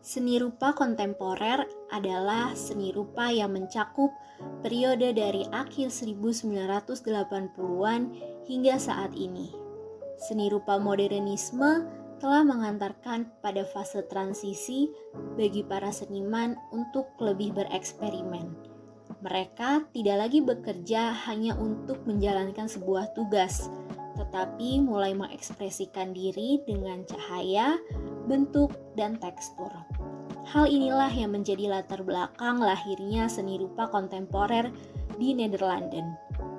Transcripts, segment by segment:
Seni rupa kontemporer adalah seni rupa yang mencakup periode dari akhir 1980-an hingga saat ini. Seni rupa modernisme telah mengantarkan pada fase transisi bagi para seniman untuk lebih bereksperimen. Mereka tidak lagi bekerja hanya untuk menjalankan sebuah tugas, tetapi mulai mengekspresikan diri dengan cahaya, bentuk, dan tekstur. Hal inilah yang menjadi latar belakang lahirnya seni rupa kontemporer di Nederlanden.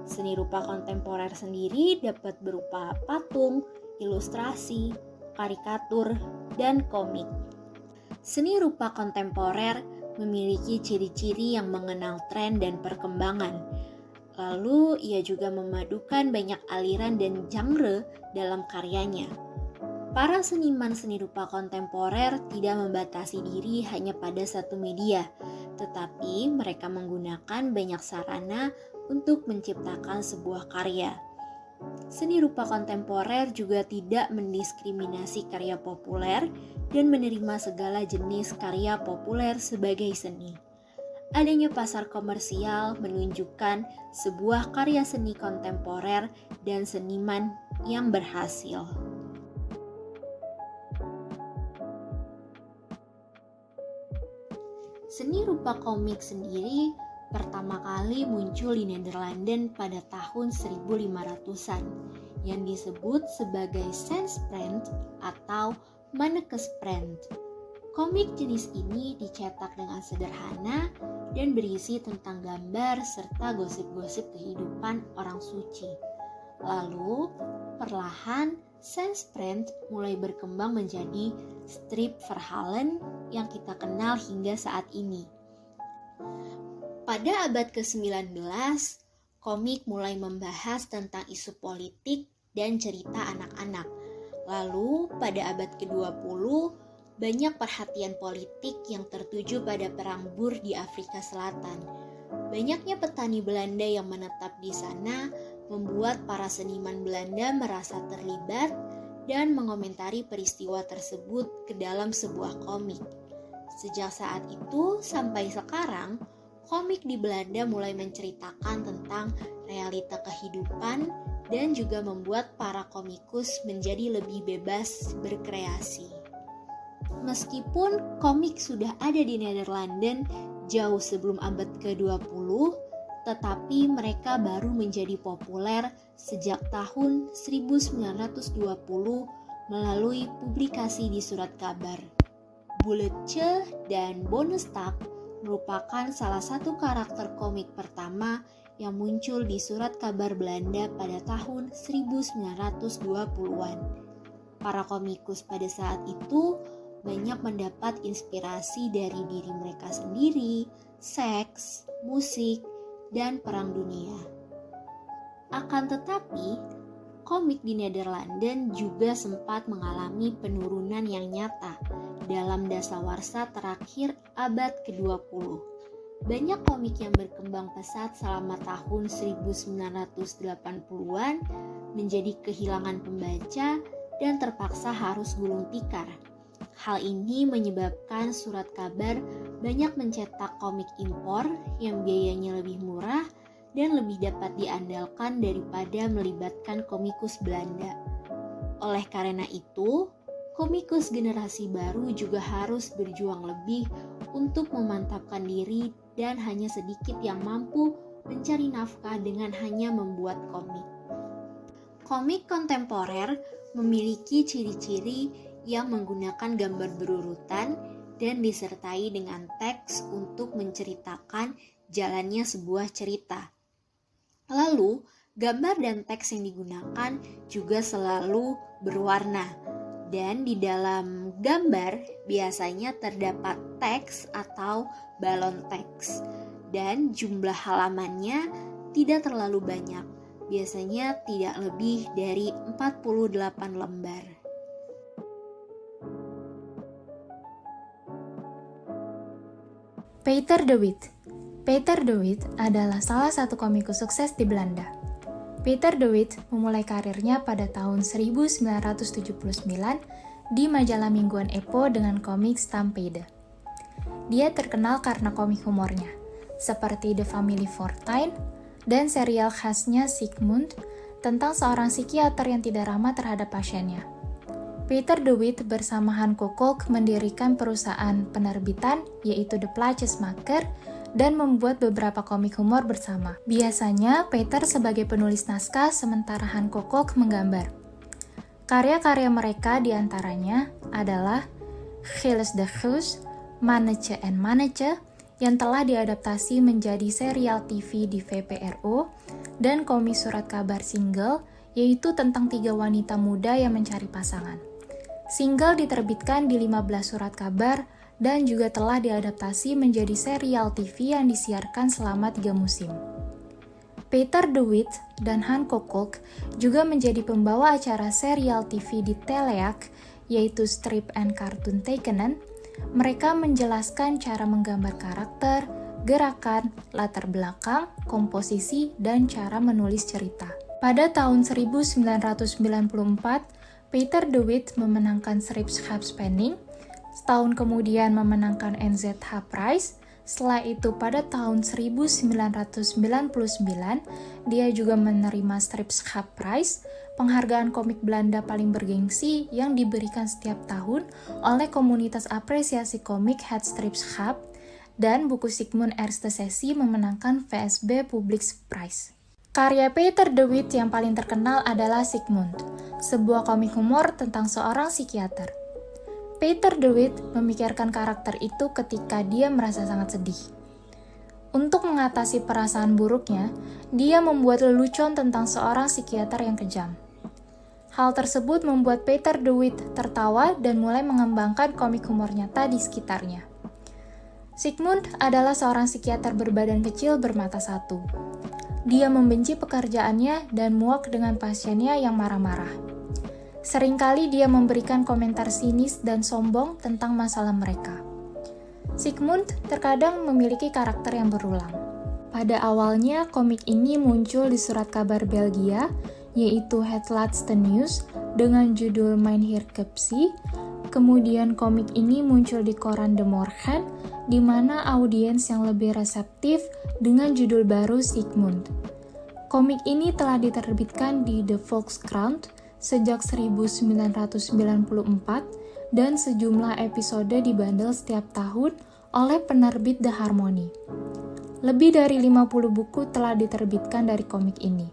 Seni rupa kontemporer sendiri dapat berupa patung, ilustrasi, karikatur, dan komik. Seni rupa kontemporer memiliki ciri-ciri yang mengenal tren dan perkembangan. Lalu ia juga memadukan banyak aliran dan genre dalam karyanya. Para seniman seni rupa kontemporer tidak membatasi diri hanya pada satu media, tetapi mereka menggunakan banyak sarana untuk menciptakan sebuah karya. Seni rupa kontemporer juga tidak mendiskriminasi karya populer dan menerima segala jenis karya populer sebagai seni. Adanya pasar komersial menunjukkan sebuah karya seni kontemporer dan seniman yang berhasil. Seni rupa komik sendiri pertama kali muncul di Nederlanden pada tahun 1500-an yang disebut sebagai Sandsprent atau Mannekesprent. Komik jenis ini dicetak dengan sederhana dan berisi tentang gambar serta gosip-gosip kehidupan orang suci. Lalu, perlahan Sandsprent mulai berkembang menjadi strip verhalen yang kita kenal hingga saat ini. Pada abad ke-19, komik mulai membahas tentang isu politik dan cerita anak-anak. Lalu, pada abad ke-20, banyak perhatian politik yang tertuju pada perang Boer di Afrika Selatan. Banyaknya petani Belanda yang menetap di sana membuat para seniman Belanda merasa terlibat dan mengomentari peristiwa tersebut ke dalam sebuah komik. Sejak saat itu sampai sekarang, komik di Belanda mulai menceritakan tentang realita kehidupan dan juga membuat para komikus menjadi lebih bebas berkreasi. Meskipun komik sudah ada di Nederlanden jauh sebelum abad ke-20, tetapi mereka baru menjadi populer sejak tahun 1920 melalui publikasi di surat kabar. Boeltje dan Bonestag merupakan salah satu karakter komik pertama yang muncul di surat kabar Belanda pada tahun 1920-an. Para komikus pada saat itu banyak mendapat inspirasi dari diri mereka sendiri, seks, musik, dan perang dunia. Akan tetapi, komik di Nederlanden juga sempat mengalami penurunan yang nyata dalam dasawarsa terakhir abad ke-20. Banyak komik yang berkembang pesat selama tahun 1980-an menjadi kehilangan pembaca dan terpaksa harus gulung tikar. Hal ini menyebabkan surat kabar banyak mencetak komik impor yang biayanya lebih murah dan lebih dapat diandalkan daripada melibatkan komikus Belanda. Oleh karena itu, komikus generasi baru juga harus berjuang lebih untuk memantapkan diri dan hanya sedikit yang mampu mencari nafkah dengan hanya membuat komik. Komik kontemporer memiliki ciri-ciri yang menggunakan gambar berurutan dan disertai dengan teks untuk menceritakan jalannya sebuah cerita. Lalu, gambar dan teks yang digunakan juga selalu berwarna. Dan di dalam gambar biasanya terdapat teks atau balon teks. Dan jumlah halamannya tidak terlalu banyak. Biasanya tidak lebih dari 48 lembar. Peter de Wit. Peter de Wit adalah salah satu komikus sukses di Belanda. Peter de Wit memulai karirnya pada tahun 1979 di majalah mingguan Epo dengan komik Stampede. Dia terkenal karena komik humornya, seperti The Family Fortune dan serial khasnya Sigmund tentang seorang psikiater yang tidak ramah terhadap pasiennya. Peter DeWitt bersama Han Kokkolk mendirikan perusahaan penerbitan yaitu The Placemaker dan membuat beberapa komik humor bersama. Biasanya Peter sebagai penulis naskah sementara Han Kokkolk menggambar. Karya-karya mereka diantaranya adalah Gilles de Geus, Mannetje en Mannetje yang telah diadaptasi menjadi serial TV di VPRO dan komik surat kabar single yaitu tentang 3 wanita muda yang mencari pasangan. Single diterbitkan di 15 surat kabar dan juga telah diadaptasi menjadi serial TV yang disiarkan selama 3 musim. Peter DeWitt dan Han Kokkolk juga menjadi pembawa acara serial TV di Teleak, yaitu Strip and Cartoon Tekennen. Mereka menjelaskan cara menggambar karakter, gerakan, latar belakang, komposisi, dan cara menulis cerita. Pada tahun 1994, Peter DeWitt memenangkan Strips-Spanning, setahun kemudian memenangkan NZH Prize. Setelah itu pada tahun 1999, dia juga menerima Strips Prize, penghargaan komik Belanda paling bergengsi yang diberikan setiap tahun oleh komunitas apresiasi komik Het Strips Hub, dan buku Sigmund Erste Sessie memenangkan VSB Public Prize. Karya Peter DeWitt yang paling terkenal adalah Sigmund, sebuah komik humor tentang seorang psikiater. Peter DeWitt memikirkan karakter itu ketika dia merasa sangat sedih. Untuk mengatasi perasaan buruknya, dia membuat lelucon tentang seorang psikiater yang kejam. Hal tersebut membuat Peter DeWitt tertawa dan mulai mengembangkan komik humor nyata di sekitarnya. Sigmund adalah seorang psikiater berbadan kecil bermata satu. Dia membenci pekerjaannya dan muak dengan pasiennya yang marah-marah. Seringkali dia memberikan komentar sinis dan sombong tentang masalah mereka. Sigmund terkadang memiliki karakter yang berulang. Pada awalnya, komik ini muncul di surat kabar Belgia, yaitu Het Laatste Nieuws, dengan judul Mynheer Kepsi. Kemudian komik ini muncul di koran De Morgen, di mana audiens yang lebih reseptif dengan judul baru Sigmund. Komik ini telah diterbitkan di The Volkskrant sejak 1994 dan sejumlah episode dibandel setiap tahun oleh penerbit The Harmony. Lebih dari 50 buku telah diterbitkan dari komik ini.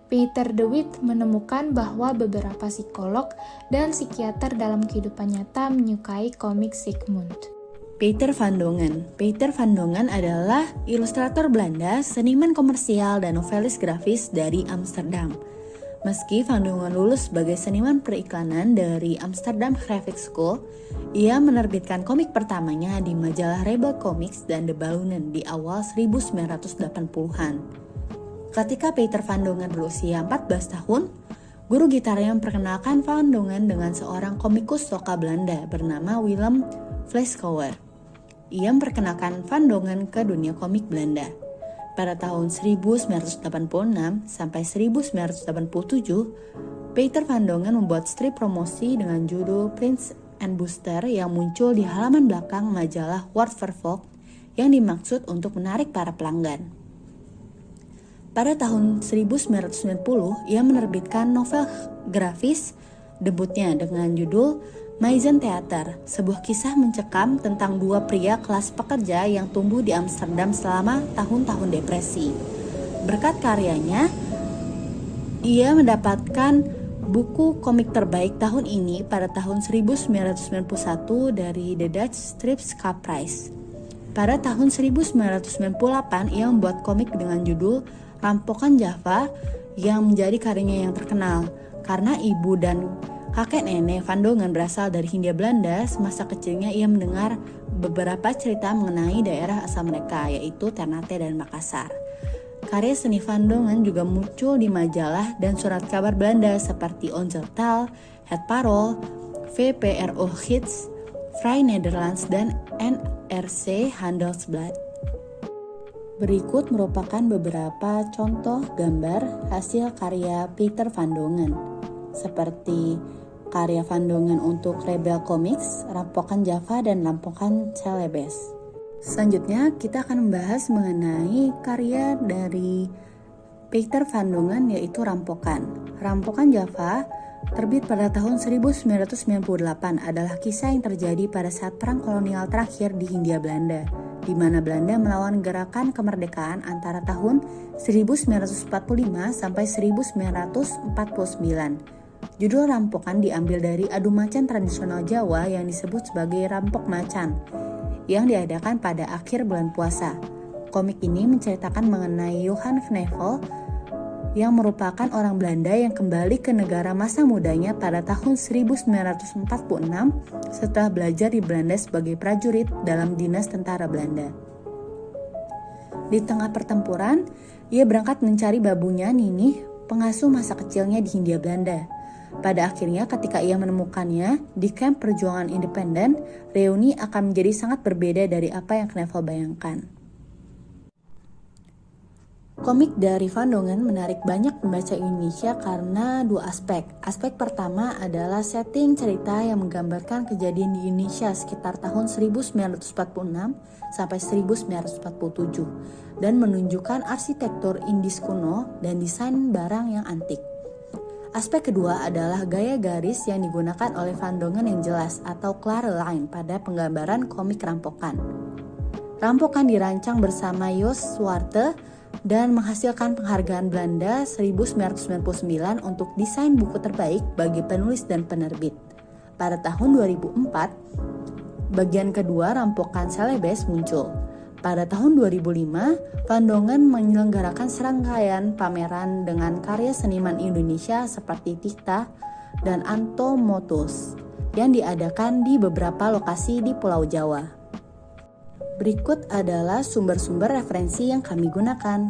Peter DeWitt menemukan bahwa beberapa psikolog dan psikiater dalam kehidupan nyata menyukai komik Sigmund. Peter van Dongen. Peter van Dongen adalah ilustrator Belanda, seniman komersial dan novelis grafis dari Amsterdam. Meski Van Dongen lulus sebagai seniman periklanan dari Amsterdam Graphic School, ia menerbitkan komik pertamanya di majalah Rebel Comics dan De Baunen di awal 1980-an. Ketika Peter van Dongen berusia 14 tahun, guru gitarnya memperkenalkan Van Dongen dengan seorang komikus lokal Belanda bernama Willem Vleeskouwer. Ia memperkenalkan Van Dongen ke dunia komik Belanda. Pada tahun 1986 sampai 1987, Peter van Dongen membuat strip promosi dengan judul Prince and Booster yang muncul di halaman belakang majalah Word for Folk yang dimaksud untuk menarik para pelanggan. Pada tahun 1990, ia menerbitkan novel grafis debutnya dengan judul Maison Theater, sebuah kisah mencekam tentang dua pria kelas pekerja yang tumbuh di Amsterdam selama tahun-tahun depresi. Berkat karyanya, ia mendapatkan buku komik terbaik tahun ini pada tahun 1991 dari The Dutch Strips Prize. Pada tahun 1998, ia membuat komik dengan judul Rampokan Java yang menjadi karyanya yang terkenal karena ibu dan kakek nenek Van Dongen berasal dari Hindia Belanda. Semasa kecilnya ia mendengar beberapa cerita mengenai daerah asal mereka, yaitu Ternate dan Makassar. Karya seni Van Dongen juga muncul di majalah dan surat kabar Belanda seperti Onze Taal, Het Parool, VPRO Gids, Vrij Nederlands, dan NRC Handelsblad. Berikut merupakan beberapa contoh gambar hasil karya Peter van Dongen, seperti karya Van Dongen untuk Rebel Comics, Rampokan Java, dan Rampokan Celebes. Selanjutnya kita akan membahas mengenai karya dari Peter Van Dongen, yaitu Rampokan. Rampokan Java terbit pada tahun 1998 adalah kisah yang terjadi pada saat perang kolonial terakhir di Hindia Belanda, di mana Belanda melawan gerakan kemerdekaan antara tahun 1945 sampai 1949. Judul Rampokan diambil dari adu macan tradisional Jawa yang disebut sebagai Rampok Macan, yang diadakan pada akhir bulan puasa. Komik ini menceritakan mengenai Johan Knevel, yang merupakan orang Belanda yang kembali ke negara masa mudanya pada tahun 1946 setelah belajar di Belanda sebagai prajurit dalam dinas tentara Belanda. Di tengah pertempuran, ia berangkat mencari babunya Ninih, pengasuh masa kecilnya di Hindia Belanda. Pada akhirnya ketika ia menemukannya di kamp perjuangan independen, reuni akan menjadi sangat berbeda dari apa yang Knevel bayangkan. Komik dari Van Dongen menarik banyak pembaca Indonesia karena dua aspek. Aspek pertama adalah setting cerita yang menggambarkan kejadian di Indonesia sekitar tahun 1946 sampai 1947 dan menunjukkan arsitektur Indis kuno dan desain barang yang antik. Aspek kedua adalah gaya garis yang digunakan oleh Van Dongen yang jelas atau clear line pada penggambaran komik Rampokan. Rampokan dirancang bersama Jos Zwarte dan menghasilkan penghargaan Belanda 1999 untuk desain buku terbaik bagi penulis dan penerbit. Pada tahun 2004, bagian kedua Rampokan Celebes muncul. Pada tahun 2005, Van Dongen menyelenggarakan serangkaian pameran dengan karya seniman Indonesia seperti Tirta dan Anto Motus yang diadakan di beberapa lokasi di Pulau Jawa. Berikut adalah sumber-sumber referensi yang kami gunakan.